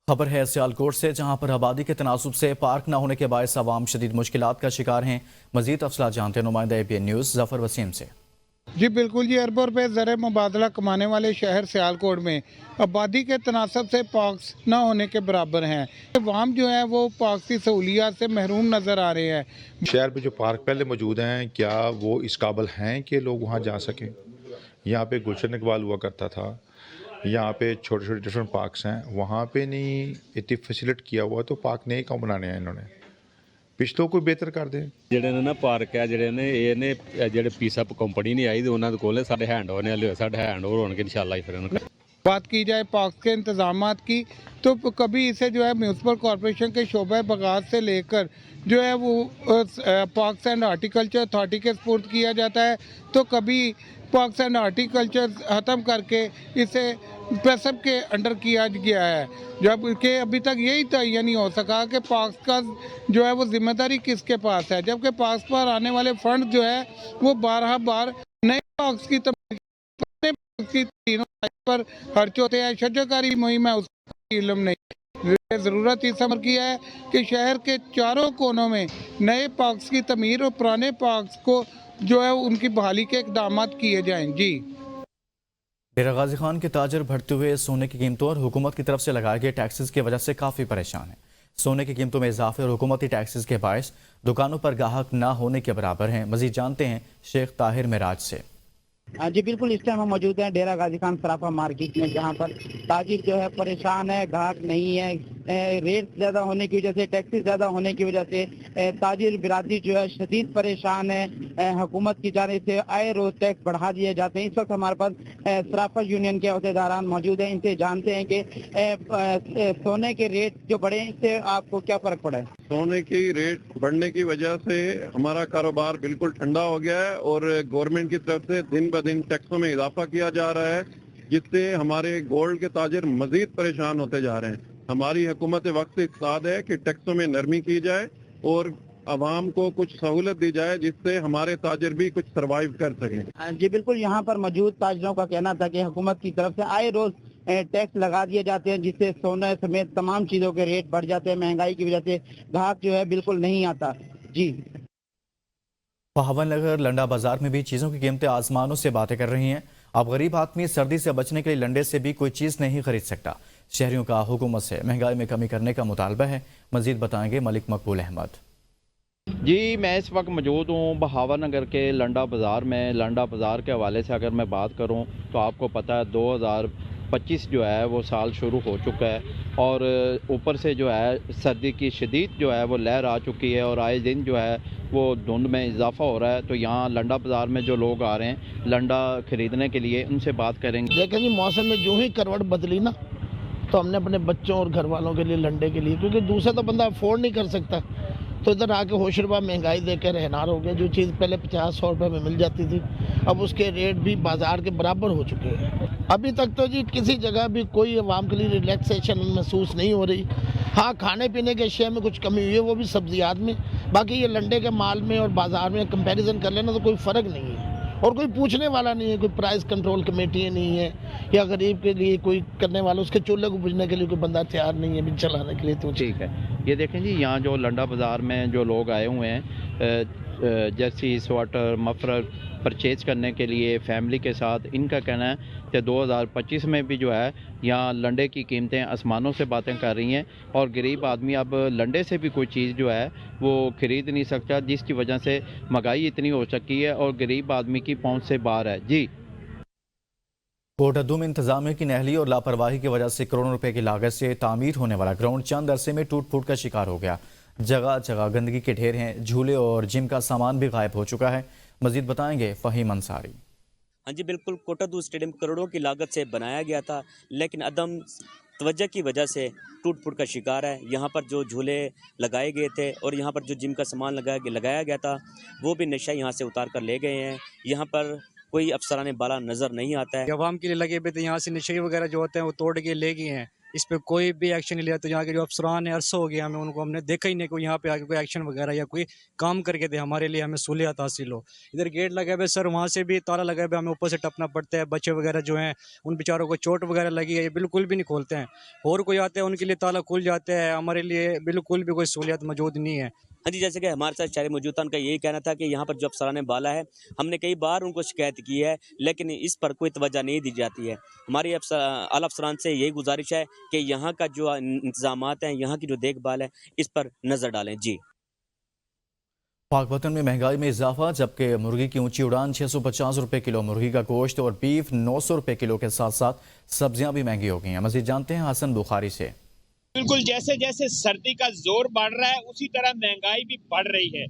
खबर है सियालकोट से, जहां पर आबादी के तनासुब से पार्क न होने के बायस आवाम शदीद मुश्किलात का शिकार हैं। मजीद तफसीलात जानते हैं नुमाइंदा APN न्यूज़ जफर वसीम से। जी बिल्कुल जी, अरबों रुपए ज़र मुबादला कमाने वाले शहर सियालकोट में आबादी के तनासब से पार्क्स न होने के बराबर हैं। अवाम जो है वो पार्क्स की सहूलियात से महरूम नज़र आ रहे हैं। शहर में जो पार्क पहले मौजूद हैं, क्या वो इस काबिल हैं कि लोग वहाँ जा सकें? यहाँ पे गुलशन इकबाल हुआ करता था, यहाँ पे छोटे छोटे डिफरेंट पार्क्स हैं, वहाँ पे नहीं इतनी फैसिलिट किया हुआ, तो पार्क नहीं क्यों बनाने हैं इन्होंने? पिछलों को बेहतर कर दें। ਜਿਹੜੇ ਨੇ ਨਾ ਪਾਰਕ ਹੈ ਜਿਹੜੇ ਨੇ ਇਹਨੇ ਜਿਹੜੇ ਪੀਸਅਪ ਕੰਪਨੀ ਨਹੀਂ ਆਈ ਤੇ ਉਹਨਾਂ ਦੇ ਕੋਲ ਸਾਡੇ ਹੈਂਡ ਹੋਣੇ ਵਾਲੇ ਸਾਡੇ ਹੈਂਡ ओवर होने के इंशाल्लाह ही फिर उनको बात की जाए पार्क के इंतजामात की, तो कभी इसे जो है म्यूनसिपल कॉरपोरेशन के शोबे बगात से लेकर जो है वो पार्क्स एंड हार्टिकल्चर अथॉरिटी के सपुर्द किया जाता है, तो कभी पार्क्स एंड हार्टिकल्चर ख़त्म करके इसे पेसअप के अंडर किया गया है, जबकि अभी तक यही तय नहीं हो सका कि पार्क्स का जो है वो जिम्मेदारी किसके पास है, जबकि पार्क्स पर आने वाले फंड जो है वो बार नए पार्क्स की तीनों पर खर्च होते हैं। शजरकारी मुहिम है उसका इल्म नहीं। ज़रूरत इस अमर की है कि शहर के चारों कोनों में नए पार्क्स की तमीर और पुराने पार्क्स को जो है उनकी बहाली के इकदाम किए जाएं। जी, डेरा गाजी खान के ताजर बढ़ते हुए सोने की कीमतों और हुकूमत की तरफ से लगाए गए टैक्सेस की वजह से काफ़ी परेशान हैं। सोने की कीमतों में इजाफे और हुकूमती टैक्सेस के बायस दुकानों पर गाहक न होने के बराबर हैं। मजीद जानते हैं शेख ताहिर मिराज से। जी बिल्कुल, इस टाइम हम मौजूद हैं डेरा गाजी खान सराफा मार्केट में, जहां पर ताजिर जो है परेशान है, ग्राहक नहीं है। रेट ज़्यादा होने की वजह से, टैक्सेस ज़्यादा होने की वजह से ताजिर बिरादरी जो है शदीद परेशान है। हुकूमत की जानिब से आए रोज़ टैक्स बढ़ा दिए जाते हैं। इस वक्त हमारे पास सराफा यूनियन के अहदेदारान मौजूद हैं, इनसे जानते हैं कि सोने के रेट जो बढ़े हैं इससे आपको क्या फ़र्क पड़ा है? सोने की रेट बढ़ने की वजह से हमारा कारोबार बिल्कुल ठंडा हो गया है और गवर्नमेंट की तरफ से दिन ब दिन टैक्सों में इजाफा किया जा रहा है, जिससे हमारे गोल्ड के ताजिर मजीद परेशान होते जा रहे हैं। हमारी हुकूमत वक्त से इत्ताद है कि टैक्सों में नरमी की जाए और आवाम को कुछ सहूलत दी जाए, जिससे हमारे ताजिर भी कुछ सरवाइव कर सकें। जी बिल्कुल, यहाँ पर मौजूद ताजिरों का कहना था कि हुकूमत की तरफ से आए रोज टैक्स लगा दिए जाते हैं, जिससे सोने समेत तमाम चीज़ों के रेट बढ़ जाते हैं। महंगाई की वजह से ग्राहक जो है बिल्कुल नहीं आता। जी, बहावन नगर लंडा बाजार में भी चीज़ों की कीमतें आसमानों से बातें कर रही हैं। अब गरीब आदमी सर्दी से बचने के लिए लंडे से भी कोई चीज़ नहीं खरीद सकता। शहरियों का हुकूमत से महंगाई में कमी करने का मुतालबा है। मजीद बताएंगे मलिक मकबूल अहमद। जी, मैं इस वक्त मौजूद हूँ बहावन नगर के लंडा बाज़ार में। लंडा बाज़ार के हवाले से अगर मैं बात करूँ तो आपको पता है 2025 जो है वो साल शुरू हो चुका है और ऊपर से जो है सर्दी की शदीद जो है वो लहर आ चुकी है और आए दिन जो है वो धुंध में इजाफा हो रहा है। तो यहाँ लंडा बाज़ार में जो लोग आ रहे हैं लंडा ख़रीदने के लिए, उनसे बात करेंगे। देखें जी, मौसम में जो ही करवट बदली ना, तो हमने अपने बच्चों और घर वालों के लिए लंडे के लिए, क्योंकि दूसरा तो बंदा अफोर्ड नहीं कर सकता, तो इधर आके होशरबा महंगाई देकर रहनार हो गया। जो चीज़ पहले 50-100 रुपये में मिल जाती थी, अब उसके रेट भी बाजार के बराबर हो चुके हैं। अभी तक तो जी किसी जगह भी कोई आवाम के लिए रिलैक्सेशन महसूस नहीं हो रही। हाँ, खाने पीने के अशिया में कुछ कमी हुई है, वो भी सब्जियात में। बाकी ये लंडे के माल में और बाजार में कंपैरिजन कर लेना तो कोई फ़र्क नहीं है और कोई पूछने वाला नहीं है। कोई प्राइस कंट्रोल कमेटी नहीं है या गरीब के लिए कोई करने वाला, उसके चूल्हे को बुझने के लिए कोई बंदा तैयार नहीं है भी चलाने के लिए। तो ठीक है, ये देखें जी, यहाँ जो लंडा बाज़ार में जो लोग आए हुए हैं जर्सी, स्वेटर, मफरल परचेज़ करने के लिए फैमिली के साथ, इनका कहना है कि 2025 में भी जो है यहाँ लंडे की कीमतें आसमानों से बातें कर रही हैं और गरीब आदमी अब लंडे से भी कोई चीज़ जो है वो ख़रीद नहीं सकता, जिसकी वजह से महंगाई इतनी हो चुकी है और गरीब आदमी की पहुँच से बाहर है। जी, कोटद्दू में इंतजामिया की नहली और लापरवाही की वजह से करोड़ों रुपए की लागत से तामीर होने वाला ग्राउंड चंद अरसे में टूट फूट का शिकार हो गया। जगह जगह गंदगी के ढेर हैं, झूले और जिम का सामान भी गायब हो चुका है। मजीद बताएंगे फ़हीम अंसारी। हाँ जी बिल्कुल, कोटद्दू स्टेडियम करोड़ों की लागत से बनाया गया था, लेकिन अदम तवज्जो की वजह से टूट फूट का शिकार है। यहाँ पर जो झूले लगाए गए थे और यहाँ पर जो जिम का सामान लगाया गया था वो भी नशा यहाँ से उतार कर ले गए हैं। यहाँ पर कोई अफसराने बाला नज़र नहीं आता है। आवाम के लिए लगे हुए थे, यहाँ से नशे वगैरह जो होते हैं वो तोड़ के ले गए हैं इस पे कोई भी एक्शन नहीं लिया। तो यहाँ के जो अफसरान है, अरसा हो गया हमें उनको, हमने देखा ही नहीं कोई यहाँ पे आके कोई एक्शन वगैरह या कोई काम करके दे हमारे लिए, हमें सहूलियत हासिल हो। इधर गेट लगा हुआ है सर, वहाँ से भी ताला लगा हुआ है, हमें ऊपर से टपना पड़ता है। बच्चे वगैरह जो हैं उन बेचारों को चोट वगैरह लगी है, ये बिल्कुल भी नहीं खोलते हैं। और कोई आते हैं उनके लिए ताला खुल जाता है, हमारे लिए बिल्कुल भी कोई सहूलियत मौजूद नहीं है। हाँ जी, जैसे कि हमारे साथ शहरी मौजूद था, उनका यही कहना था कि यहाँ पर जो अफसरान बाला है, हमने कई बार उनको शिकायत की है, लेकिन इस पर कोई तवज्जो नहीं दी जाती है। हमारी आला अफसरान से यही गुजारिश है कि यहाँ का जो इंतजामात हैं, यहाँ की जो देखभाल है, इस पर नज़र डालें। जी। पाक वतन में महंगाई में इजाफा, जबकि मुर्गी की ऊंची उड़ान 650 रुपए किलो मुर्गी का गोश्त और बीफ 900 रुपए किलो के साथ साथ सब्जियां भी महंगी हो गई हैं। मजीद जानते हैं हसन बुखारी से। बिल्कुल, जैसे जैसे सर्दी का जोर बढ़ रहा है उसी तरह महंगाई भी बढ़ रही है।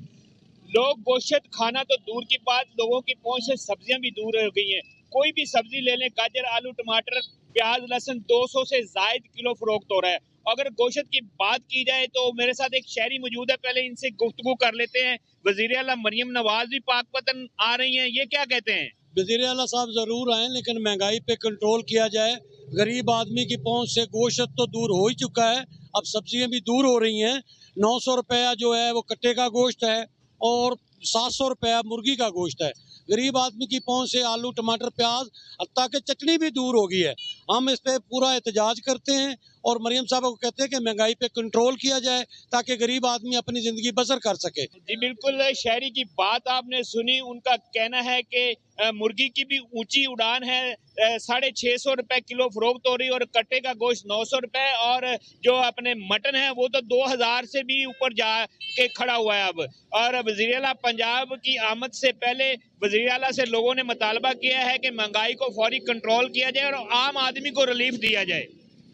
लोग गोश्त खाना तो दूर की बात, लोगों की पहुंच से सब्जियां भी दूर हो गई हैं। कोई भी सब्जी ले लें, गाजर, आलू, टमाटर, प्याज, लहसुन 200 से जायद किलो फरोख्त हो रहा है। अगर गोश्त की बात की जाए तो मेरे साथ एक शहरी मौजूद है, पहले इनसे गुफ्तगू कर लेते हैं। वजीर आला मरियम नवाज भी पाकपतन आ रही हैं, ये क्या कहते हैं? वजीर आला साहब जरूर आए, लेकिन महंगाई पे कंट्रोल किया जाए। गरीब आदमी की पहुंच से गोश्त तो दूर हो ही चुका है, अब सब्जियां भी दूर हो रही हैं। 900 रुपया जो है वो कट्टे का गोश्त है और 700 रुपया मुर्गी का गोश्त है। गरीब आदमी की पहुंच से आलू, टमाटर, प्याज, हत्ता कि चटनी भी दूर हो गई है। हम इस पे पूरा एहतजाज करते हैं और मरियम साहब को कहते हैं कि महंगाई पे कंट्रोल किया जाए ताकि गरीब आदमी अपनी जिंदगी बसर कर सके। जी बिल्कुल, शहरी की बात आपने सुनी। उनका कहना है कि मुर्गी की भी ऊंची उड़ान है, 650 रुपए किलो फरोख्त हो रही है और कट्टे का गोश्त 900 रुपए, और जो अपने मटन है वो तो 2000 से भी ऊपर जा के खड़ा हुआ है अब। और वज़ीर आला पंजाब की आमद से पहले वज़ीर आला से लोगों ने मुतालबा किया है कि महंगाई को फौरी कंट्रोल किया जाए और आम आदमी को रिलीफ दिया जाए।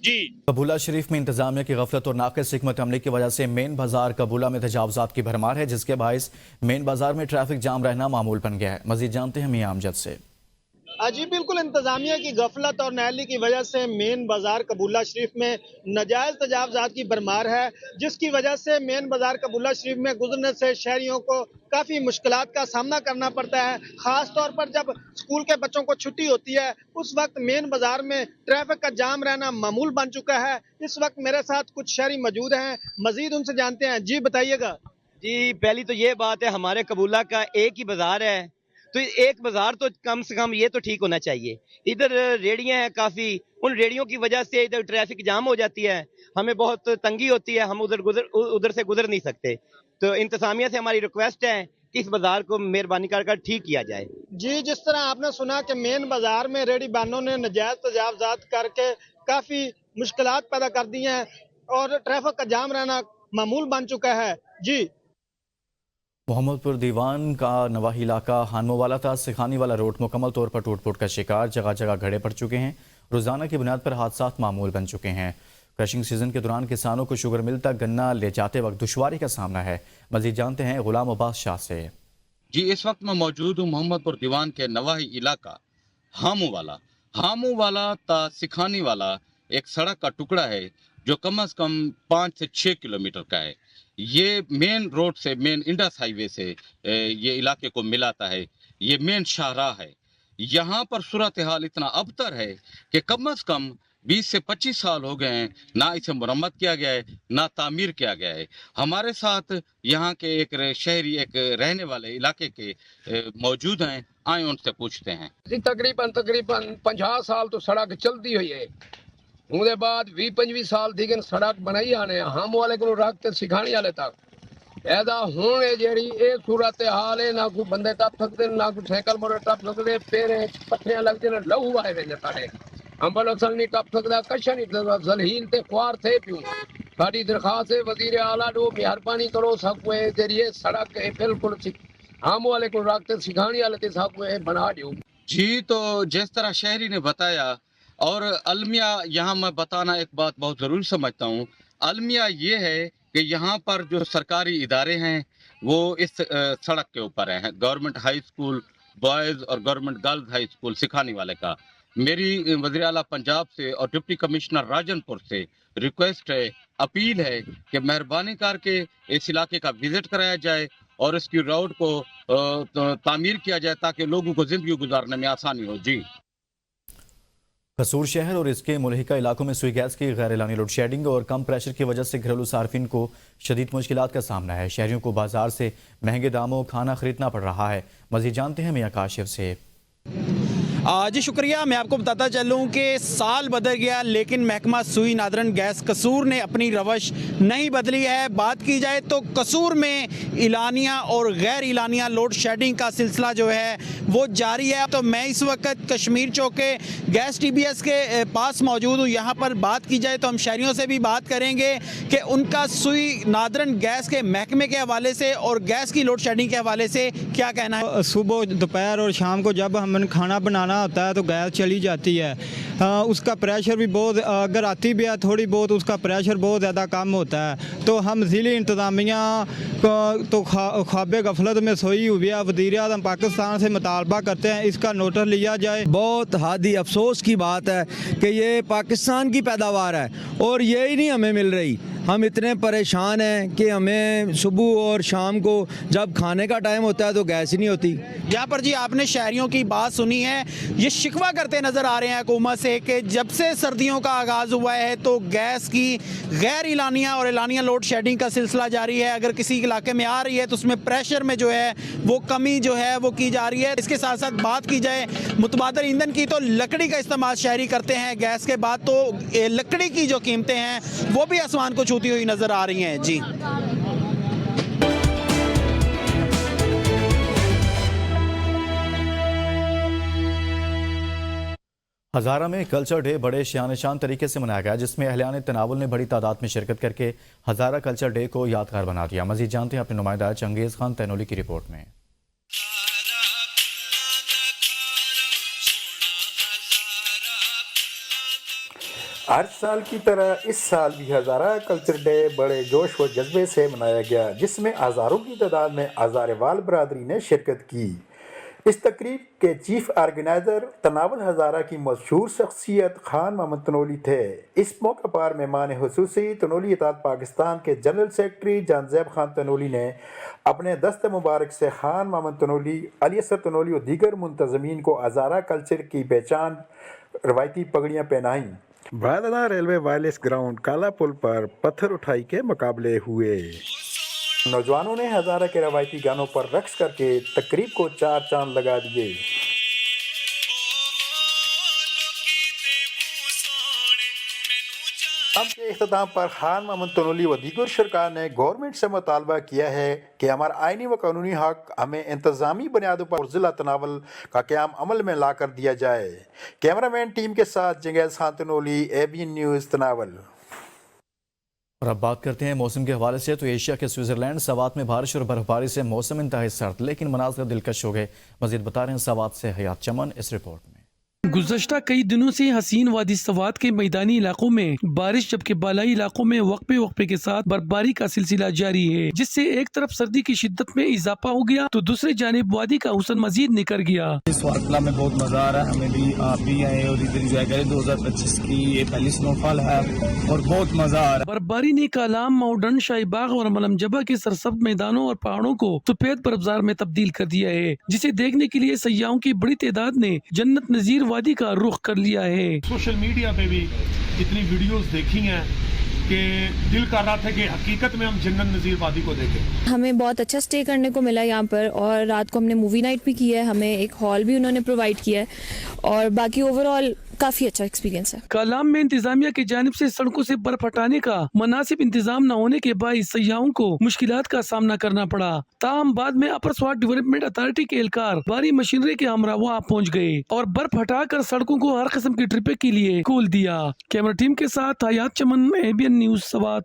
जी। कबूला शरीफ में इंतजामिया की गफलत और नाक़िस हिकमत अमली की वजह से मेन बाजार कबूला में तजावुज़ात की भरमार है, जिसके बायस मेन बाजार में ट्रैफिक जाम रहना मामूल बन गया है। मजीद जानते हैं मियां अमजद से। जी बिल्कुल, इंतजामिया की गफलत और नाअहली की वजह से मेन बाजार कबूला शरीफ में नाजायज तजावुज़ात की भरमार है, जिसकी वजह से मेन बाजार कबूला शरीफ में गुजरने से शहरियों को काफ़ी मुश्किलात का सामना करना पड़ता है। ख़ास तौर पर जब स्कूल के बच्चों को छुट्टी होती है, उस वक्त मेन बाजार में ट्रैफिक का जाम रहना मामूल बन चुका है। इस वक्त मेरे साथ कुछ शहरी मौजूद हैं, मजीद उनसे जानते हैं। जी बताइएगा। जी, पहली तो ये बात है, हमारे कबूला का एक ही बाजार है, तो एक बाजार तो कम से कम ये तो ठीक होना चाहिए। इधर रेड़ियां हैं काफ़ी, उन रेड़ियों की वजह से इधर ट्रैफिक जाम हो जाती है, हमें बहुत तंगी होती है, हम उधर से गुजर नहीं सकते। तो इंतजामिया से हमारी रिक्वेस्ट है कि इस बाजार को मेहरबानी कर ठीक किया जाए। जी, जिस तरह आपने सुना कि मेन बाजार में रेडी बानों ने नाजायज तजावुज़ात करके काफ़ी मुश्किलात पैदा कर दी हैं और ट्रैफिक का जाम रहना मामूल बन चुका है। जी। मोहम्मदपुर दीवान का नवाही इलाका हानमो वाला था। सिखानी वाला रोड मुकम्मल तौर पर टूट फूट का शिकार, जगह जगह गड्ढे पड़ चुके हैं। रोजाना की बुनियाद पर हादसात मामूल बन चुके हैं। क्रशिंग सीजन के दौरान किसानों को शुगर मिल तक गन्ना ले जाते वक्त दुश्वारी का सामना है। मजीद जानते हैं गुलाम अब्बास शाह से। जी, इस वक्त मैं मौजूद हूँ मोहम्मदपुर दीवान के नवाही इलाका हामू वाला ता सिखानी वाला एक सड़क का टुकड़ा है जो कम से कम 5 से 6 किलोमीटर का है। ये मेन रोड से, मेन इंडस हाईवे से ये इलाके को मिलाता है। ये मेन शाहराह है। यहाँ पर सूरत हाल इतना अबतर है कि कम से कम 20 से 25 साल हो गए हैं, ना इसे मुरम्मत किया गया है, ना तामीर किया गया है। हमारे साथ यहाँ के एक शहरी, एक रहने वाले इलाके के मौजूद हैं, आए उनसे पूछते हैं। तकरीबन 50 साल तो सड़क चलती हुई है, उसके बाद 20-25 साल थी कि सड़क बनाई आने हम वाले को रखते सिखाने वाले तक ऐसा हूँ जी ये सूरत हाल है। ना कोई बंदे टप सकते, ना कोई साइकिल मोटर टप सकते, पैर पट्टियां लगते ने लहू आए वे तारे अंबल असल नहीं टप सकता, कशा नहीं जलहील ते ख्वार थे प्यूं। साड़ी दरखास्त है वजीर आला दो मेहरबानी करो, सब जरिए सड़क है बिल्कुल हम वाले को रखते सिखाने वाले थे सब बना दो। जी, तो जिस तरह शहरी ने बताया, और अलमिया यहाँ मैं बताना एक बात बहुत ज़रूरी समझता हूँ। अलमिया ये है कि यहाँ पर जो सरकारी इदारे हैं वो इस सड़क के ऊपर हैं। गवर्नमेंट हाई स्कूल बॉयज़ और गवर्नमेंट गर्ल्स हाई स्कूल सिखाने वाले का। मेरी वज़ीर आला पंजाब से और डिप्टी कमिश्नर राजनपुर से रिक्वेस्ट है, अपील है कि मेहरबानी करके इस इलाके का विजिट कराया जाए और इसकी रोड को तामीर किया जाए ताकि लोगों को ज़िंदगी गुजारने में आसानी हो। जी। कसूर शहर और इसके मुलहिका इलाकों में सुई गैस की गैर एलानी लोड शेडिंग और कम प्रेशर की वजह से घरेलू सार्फिन को शदीद मुश्किलात का सामना है। शहरियों को बाजार से महंगे दामों खाना खरीदना पड़ रहा है। मजीद जानते हैं मियां काशिफ से। जी शुक्रिया। मैं आपको बताता चलूँ कि साल बदल गया लेकिन महकमा सुई नादरन गैस कसूर ने अपनी रवश नहीं बदली है। बात की जाए तो कसूर में इलानिया और गैर इलानिया लोड शेडिंग का सिलसिला जो है वो जारी है। तो मैं इस वक्त कश्मीर चौक के गैस TBS के पास मौजूद हूँ। यहाँ पर बात की जाए तो हम शहरियों से भी बात करेंगे कि उनका सुई नादरन गैस के महकमे के हवाले से और गैस की लोड शेडिंग के हवाले से क्या कहना है। सुबह दोपहर और शाम को जब हमें खाना बनाना होता है तो गैस चली जाती है। उसका प्रेशर भी बहुत, अगर आती भी है थोड़ी बहुत, उसका प्रेशर बहुत ज़्यादा कम होता है। तो हम ज़िली इंतज़ामिया तो ख्वाब गफलत में सोई हुई है। वज़ीर-ए-आज़म पाकिस्तान से मुतालबा करते हैं इसका नोटिस लिया जाए। बहुत हादी अफसोस की बात है कि ये पाकिस्तान की पैदावार है और यही नहीं हमें मिल रही। हम इतने परेशान हैं कि हमें सुबह और शाम को जब खाने का टाइम होता है तो गैस ही नहीं होती। यहाँ पर जी आपने शहरियों की बात सुनी है, ये शिकवा करते नज़र आ रहे हैं हुकूमत से कि जब से सर्दियों का आगाज़ हुआ है तो गैस की गैर इलानिया और इलानिया लोड शेडिंग का सिलसिला जारी है। अगर किसी इलाके में आ रही है तो उसमें प्रेशर में जो है वो कमी जो है वो की जा रही है। इसके साथ साथ बात की जाए मुतबादल ईंधन की तो लकड़ी का इस्तेमाल शहरी करते हैं गैस के बाद, तो लकड़ी की जो कीमतें हैं वो भी आसमान को छूती हुई नज़र आ रही हैं। जी हज़ारा में कल्चर डे बड़े शान तरीके से मनाया गया, जिसमें अहलियान तनावुल ने बड़ी तादाद में शिरकत करके हज़ारा कल्चर डे को यादगार बना दिया। मजीद जानते हैं अपने नुमाइंदा चंगेज़ खान तैनोली की रिपोर्ट में। हर साल की तरह इस साल भी हज़ारा कल्चर डे बड़े जोश व जज्बे से मनाया गया, जिसमें हज़ारों की तादाद में हज़ारेवाल बरादरी ने शिरकत की। इस तकरीब के चीफ ऑर्गेनाइज़र तनावुल हज़ारा की मशहूर शख्सियत खान मोहम्मद तनोली थे। इस मौके पर मेहमान हुसूसी तनोली इत्तेहाद पाकिस्तान के जनरल सेक्रेटरी जानज़ैब खान तनोली ने अपने दस्त मुबारक से खान मोहम्मद तनोली, अली असर तनोली और दीगर मुंतज़मीन को हज़ारा कल्चर की पहचान रवायती पगड़ियाँ पहनाई। बादला रेलवे वायरलेस ग्राउंड काला पुल पर पत्थर उठाई के मुकाबले हुए। नौजवानों ने हज़ारा के रवायती गानों पर रक्स करके तकरीब को चार चांद लगा दिए। अब के इख्तिताम पर खान मोहम्मद तनोली व दीगर शरका ने गवर्नमेंट से मुतालबा किया है कि हमारा आइनी व कानूनी हक हमें इंतज़ामी बुनियादों पर ज़िला तनावुल का क़याम अमल में ला कर दिया जाए। कैमरामैन टीम के साथ चंगेज़ खान तनोली, ABN न्यूज़ तनावुल। और अब बात करते हैं मौसम के हवाले से। तो एशिया के स्विट्ज़रलैंड सवात में बारिश और बर्फबारी से मौसम इंतहाई सर्द लेकिन मनाज़िर दिलकश हो गए। मज़ीद बता रहे हैं सवात से हयात चमन इस रिपोर्ट में। गुज़श्ता कई दिनों से हसीन वादी सवात के मैदानी इलाकों में बारिश जबकि बालाई इलाकों में वक्फे के साथ बर्फबारी का सिलसिला जारी है, जिससे एक तरफ सर्दी की शिद्दत में इजाफा हो गया तो दूसरी जानिब वादी का हुस्न मजीद निखर गया। इस वाकला में बहुत मजा आ रहा है, हमें भी आप भी आए और इधर एंजॉय करें। 2025 की ये पहली स्नोफॉल है और बहुत मजा आ रहा है। बर्फबारी ने कालाम, माउडन, शाहीबाग और मलम जबा के सरसब्ज मैदानों और पहाड़ों को सफेद बर्फज़ार में तब्दील कर दिया है, जिसे देखने के लिए सयाहों की बड़ी तादाद ने जन्नत नजीर वादी का रुख कर लिया है। सोशल मीडिया पे भी इतनी वीडियोस देखी हैं कि दिल कर रहा था कि हकीकत में हम जन्नत नज़ीर वादी को देखें। हमें बहुत अच्छा स्टे करने को मिला यहाँ पर और रात को हमने मूवी नाइट भी की है, हमें एक हॉल भी उन्होंने प्रोवाइड किया है और बाकी ओवरऑल काफी अच्छा एक्सपीरियंस है। कालाम में इंतजामिया की जानिब से सड़कों से बर्फ हटाने का मुनासिब इंतजाम न होने के बाइस सयाहों को मुश्किलात का सामना करना पड़ा। ताहम बाद में अपर स्वाट डेवलपमेंट अथॉरिटी के एहलकार भारी मशीनरी के हमरा वहाँ पहुँच गए और बर्फ हटाकर सड़कों को हर किस्म की ट्रिपे के लिए खोल दिया। कैमरा टीम के साथ हयात चमन, ABN न्यूज़ सवात।